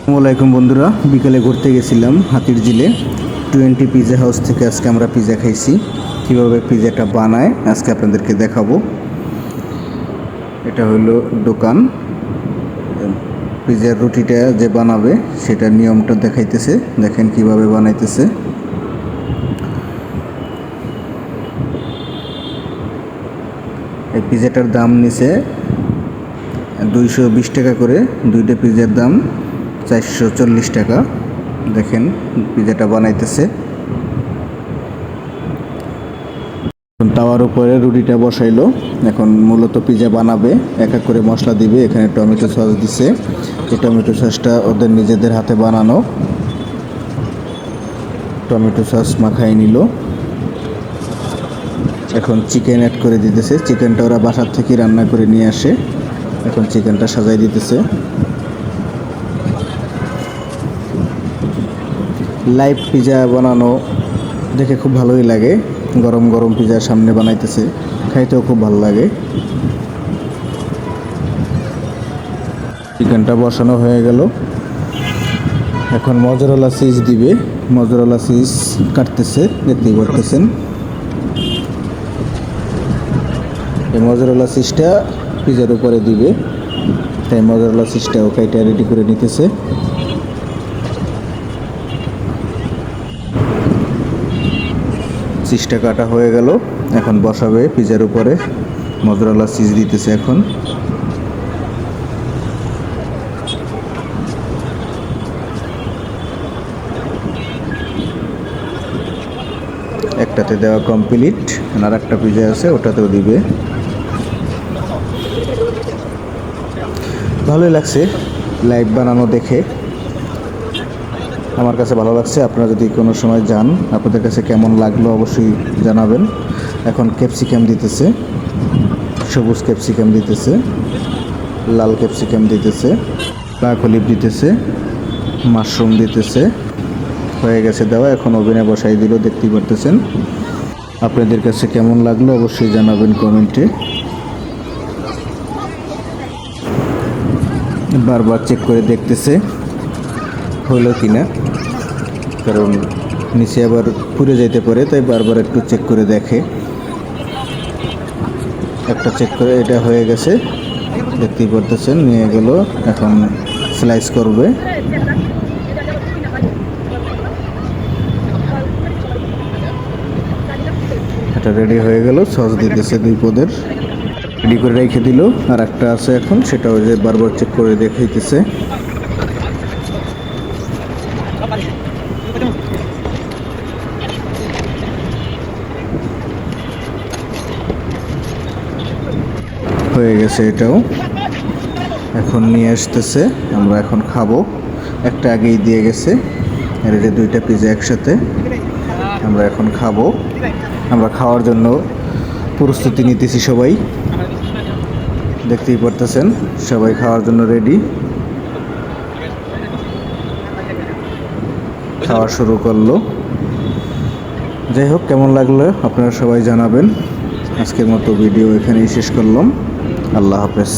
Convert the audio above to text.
আসসালামাইকুম বন্ধুরা, বিকালে ঘুরতে গেছিলাম হাতির ঝিলে 20 পিজা হাউস থেকে। আজকে আমরা পিজা খাইছি। কীভাবে পিজাটা বানায় আজকে আপনাদেরকে দেখাবো। এটা হলো দোকান। পিজার রুটিটা যে বানাবে সেটার নিয়মটা দেখাইতেছে, দেখেন কিভাবে বানাইতেছে। এই পিজাটার দাম নিছে 220 টাকা করে। দুইটা পিজার দাম 440 টাকা। দেখেন পিজাটা বানাইতেছে। তাওয়ার উপরে রুটিটা বসাইলো। এখন মূলত পিজা বানাবে, এক এক করে মশলা দিবে। এখানে টমেটো সস দিছে। এই টমেটো সসটা ওদের নিজেদের হাতে বানানো। টমেটো সস মাখাই নিল। এখন চিকেন অ্যাড করে দিতেছে। চিকেনটা ওরা বাসার থেকে রান্না করে নিয়ে আসে। এখন চিকেনটা সাজাই দিতেছে। লাইভ পিজা বানানো দেখে খুব ভালোই লাগে। গরম গরম পিজার সামনে বানাইতেছে, খাইতেও খুব ভালো লাগে। চিকেনটা বসানো হয়ে গেল। এখন মজরেলা চিজ দিবে। মজরেলা চিজ কাটতেছে, দেখতেই পারতেছেন। এই মজরেলা চিজটা পিজার উপরে দিবে, তাই মজরেলা চিজটাও কাইটা রেডি করে নিতেছে। চিজটা কাটা হয়ে গেল। এখন বসাবে পিজার উপরে। মজরেলা চিজ দিতেছে। এখন একটাতে দেওয়া কমপ্লিট, আর একটা পিজা আছে ওটাতেও দিবে। ভালোই লাগছে লাইভ বানানো দেখে, আমার কাছে ভালো লাগছে। আপনারা যদি কোনো সময় যান, আপনাদের কাছে কেমন লাগলো অবশ্যই জানাবেন। এখন ক্যাপসিকাম দিতেছে, সবুজ ক্যাপসিকাম দিতেছে, লাল ক্যাপসিকাম দিতেছে, ব্ল্যাক অলিভ দিতেছে, মাশরুম দিতেছে। হয়ে গেছে দেওয়া। এখন ওভেনে বসাই দিল, দেখতেই পারতেছেন। আপনাদের কাছে কেমন লাগলো অবশ্যই জানাবেন কমেন্টে। বারবার চেক করে দেখতেছে হলো কিনা, কারণ নিচে আবার পুড়ে যেতে পারে, তাই বারবার একটু চেক করে দেখে। একটা চেক করে এটা হয়ে গেছে, দেখতেই পারতেছেন। নিয়ে গেল, এখন স্লাইস করবে। এটা রেডি হয়ে গেল। সস দিতেছে 2 পদের, রেডি করে রেখে দিল। আর একটা আছে এখন, সেটাও যে বারবার চেক করে দেখাইতেছে। হয়ে গেছে এটাও। এখন নিয়ে আসতেছে, আমরা এখন খাবো। একটা আগেই দিয়ে গেছে, আর এই যে 2টা পিজা একসাথে। আমরা এখন খাবো। আমরা খাওয়ার জন্য প্রস্তুতি নিতেছি সবাই, দেখতেই পারতেছেন। সবাই খাওয়ার জন্য রেডি, খাওয়া শুরু করলো। যাই হোক, কেমন লাগলো আপনারা সবাই জানাবেন। আজকের মতো ভিডিও এখানেই শেষ করলাম। আল্লাহ হাফেজ।